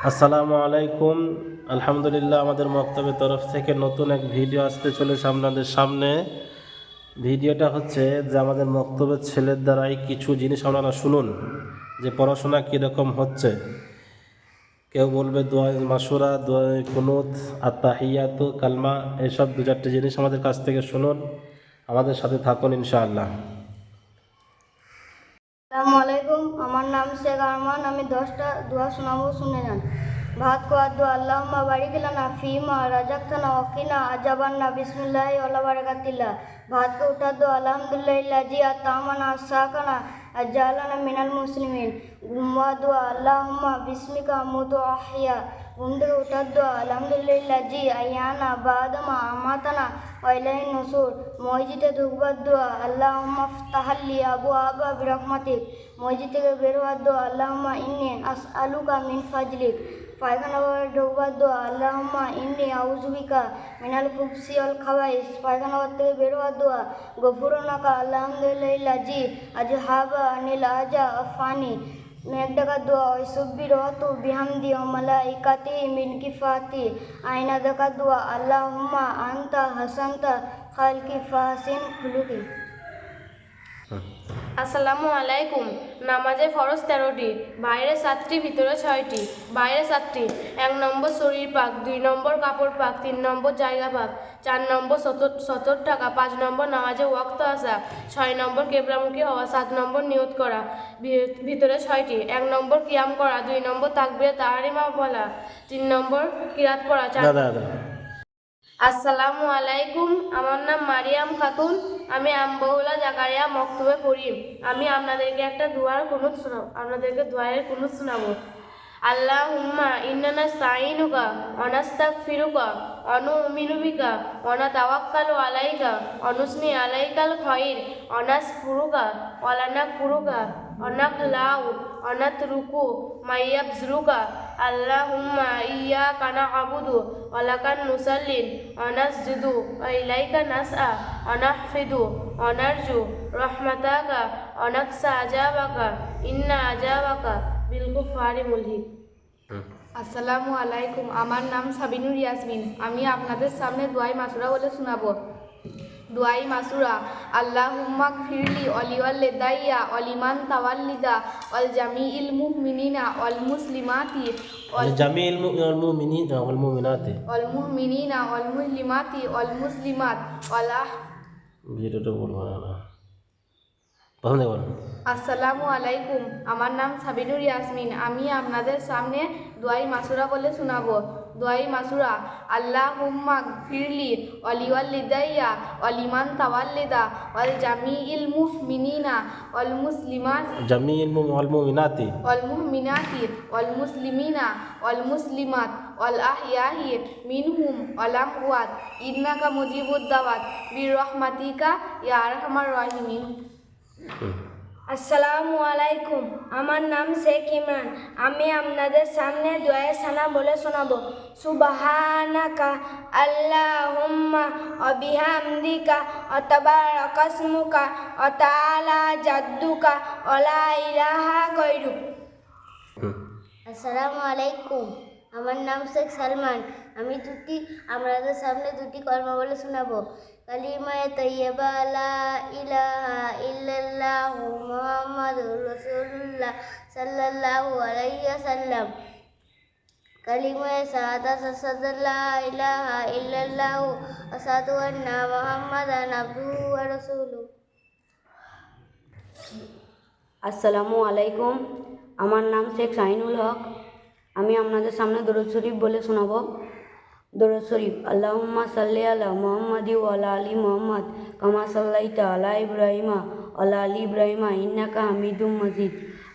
আসসালামু আলাইকুম। আলহামদুলিল্লাহ, আমাদের মক্তবের তরফ থেকে নতুন এক ভিডিও আসতে চলেছে আপনাদের সামনে। ভিডিওটা হচ্ছে যে আমাদের মক্তবের ছেলের দ্বারাই কিছু জিনিস আপনারা শুনুন যে পড়াশোনা কীরকম হচ্ছে। কেউ বলবে দোয়া মাসুরা, দোয়া কুনুত, আত্তাহিয়াত, কালমা, এসব দু চারটে জিনিস আমাদের কাছ থেকে শুনুন, আমাদের সাথে থাকুন ইনশাআল্লাহ। আসসালামু আলাইকুম, আমার নাম শেখ আরমান। আমি 10টা দোয়া শোনাবো, শুনে যান। ভাত খাওয়ার দোয়া, আল্লাহুম্মা বারিক লানা ফিমা রাযাকতানা ওয়া কিনা আযাবান্না, বিসমিল্লাহি ওয়া বারাকাতিল্লাহ। ভাত কে উঠার দোয়া, আলহামদুলিল্লাহি আতামানা সাকানা আজালানা মিনাল মুসলিমিন। ঘুমা দোয়া, আল্লাহুম্মা বিসমিকা আমুতু ওয়া আহইয়া। ঘুম থেকে উঠার দোয়া, আলহামদুলিল্লাহি আহইয়ানা বাদামা আমাতানা ওয়া ইলাইহিন নুশুর। মসজিদে ঢুকবার দোয়া, আল্লাহুম্মা ফতাহলি আবওয়াবা বিরহমাতিক। মসজিদ থেকে বের হওয়ার দোয়া, আল্লাহুম্মা ইন্নী আসআলুকা মিন ফাজলিক। পায়খানা ঘরে ঢোকবার দোয়া, আল্লাহুম্মা ইন্নী আউযুবিকা মিনাল খুবসি ওয়াল খাবাইস। পায়খানা ঘর থেকে বের হওয়ার দোয়া, গফুরানাকা আলহামদুলিল্লাহি আযহাবা আনিল আজা আফানি। মেঘ ডাকার দোয়া, ইসব্বিরতু বিহামদি ওয়া মালাইকাতিহি মিন কিফাতি। আয়না দেখার দোয়া, আল্লাহুম্মা আনতা হাসানতা খালকি ফাহসিন খুলুকি। আসসালামু আলাইকুম। নামাজে ফরজ 13টি, বাইরে 7টি, ভিতরে 6টি। বাইরে 7টি: 1 নম্বর শরীর পাক, 2 নম্বর কাপড় পাক, 3 নম্বর জায়গা পাক, 4 নম্বর সতর টাকা, 5 নম্বর নামাজে ওয়াক্ত আসা, 6 নম্বর কেবলামুখী হওয়া, 7 নম্বর নিয়ত করা। ভিতরে 6টি: 1 নম্বর কিয়াম করা, 2 নম্বর তাকবীরে তাহরিমা বলা, 3 নম্বর কিরাত পড়া। আসসালামু আলাইকুম, আমার নাম মারিয়াম খাতুন। আমি আমবহুলা জাকারিয়া মক্তবে পড়ি। আমি আপনাদেরকে দোয়ায়ের কুনুত শোনাবো। আল্লাহুম্মা ইন্না নাস্তাঈনুকা ওয়া নাস্তাগফিরুকা ওয়া নু'মিনু বিকা ওয়া নাতাওয়াক্কালু আলাইকা ওয়া নুসনি আলাইকাল খায়র ওয়া নাসকুরুকা ওয়া লা নাকফুরুকা ওয়া নাখলাউ ওয়া নাতরুকু মা ইয়াবযুরুকা। আল্লাহুম্মা ইয়্যাকা না'বুদু ওয়া লাকা নুসাল্লি ওয়া নাসজুদু ওয়া ইলাইকা নাসআ ওয়া নাহফিদু ওয়া নারজু রাহমাতাকা ওয়া নাকসা আযাবাকা ইন্না আযাবাকা বিল কুফারি মুলহিক। আসসালামু আলাইকুম, আমার নাম সাবিনুর ইয়াসমিন। আমি আপনাদের সামনে দোয়াই মাসুরা বলে শোনাবো। দোয়াই মাসুরা: আল্লাহুম্মা গফিরলি ওয়ালিওয়ালিদাইয়া ওয়ালিমান তাওয়াল্লিদা ওয়াল জামিইল মুমিনিনা ওয়াল মুসলিমাতি জামিল মুমিনিনা ওয়াল মুমিনাতি ওয়াল মুসলিমাত ওয়ালা। ভিডিওটা বলবো না। আসসালামু আলাইকুম, আমার নাম সাবিনুর ইয়াসমিন। আমি আপনাদের সামনে দোয়াই মাসুরা বলে শোনাবো। দোয়াই মাসুরা: আল্লাহুম্মা গফিরলি ওয়ালিওয়ালিদাইয়া ওয়ালিমান তাওয়াল্লিদা ওয়াল জামিইল মুমিনিনা ওয়াল মুসলিমাত ওয়াল মুসলিমিনা ওয়াল মুসলিমাত ওয়াল আহইয়াহি মিনহুম ওয়াল আমওয়াত ইন্নাকা মুজিবুদ দাওয়াত বিরহমাতিকা ইয়া আরহামার রাহিমিন। আসসালামু আলাইকুম, আমার নাম শেখ ইমরান। আমি আপনাদের সামনে দোয়া সানা বলে শোনাবো। সুবহানাকা আল্লাহুম্মা ওয়া বিহামদিকা ওয়া তাবারাকা ইসমুকা ওয়া তাআলা জাদ্দুকা ওয়া লা ইলাহা গায়রুক। আসসালামু আলাইকুম, আমার নাম শেখ সালমান। আমি আপনাদের সামনে দুটি কলমা বলে শোনাবো। কালিমায়ে তাইয়্যিবা লা ইলাহা ইল্লাল্লাহু মুহাম্মাদুর রাসূলুল্লাহ সাল্লাল্লাহু আলাইহি ওয়াসাল্লাম। কালিমায়ে শাহাদাত আশহাদু লা ইলাহা ইল্লাল্লাহু ওয়া আশহাদু আন্না মুহাম্মাদান আবদুহু ওয়া রাসূলুহু। আসসালামু আলাইকুম, আমার নাম শেখ শাহিনুল হক। আমি আপনাদের সামনে দরুদ শরীফ বলে শোনাবো। দরুদ শরীফ: আল্লাহুম্মা সাল্লি আলা মুহাম্মাদি ওয়া আলা আলি মুহাম্মাদ কামা সাল্লাইতা আলা ইব্রাহিমা ওয়া আলা আলি ইব্রাহিমা ইন্নাকা হামিদুম মাজিদ।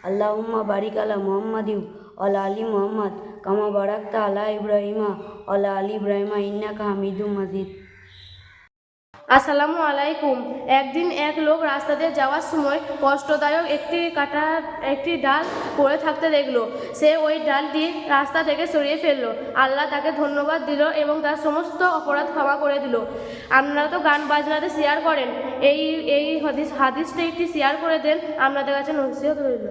আল্লাহুম্মা বারিক আলা মুহাম্মাদি ওয়া আলা আলি মুহাম্মাদ কামা বারাকতা আলা ইব্রাহিমা ওয়া আলা আলি ইব্রাহিমা ইন্নাকা হামিদুম মাজিদ। আসসালামু আলাইকুম। একদিন এক লোক রাস্তা দিয়ে যাওয়ার সময় কষ্টদায়ক একটি ডাল পড়ে থাকতে দেখলো। সে ওই ডালটি রাস্তা থেকে সরিয়ে ফেললো। আল্লাহ তাকে ধন্যবাদ দিল এবং তার সমস্ত অপরাধ ক্ষমা করে দিল। আপনারা তো গান বাজনাতে শেয়ার করেন, এই হাদিসটা একটি শেয়ার করে দেন, আপনাদের কাছে নসিহত রইল।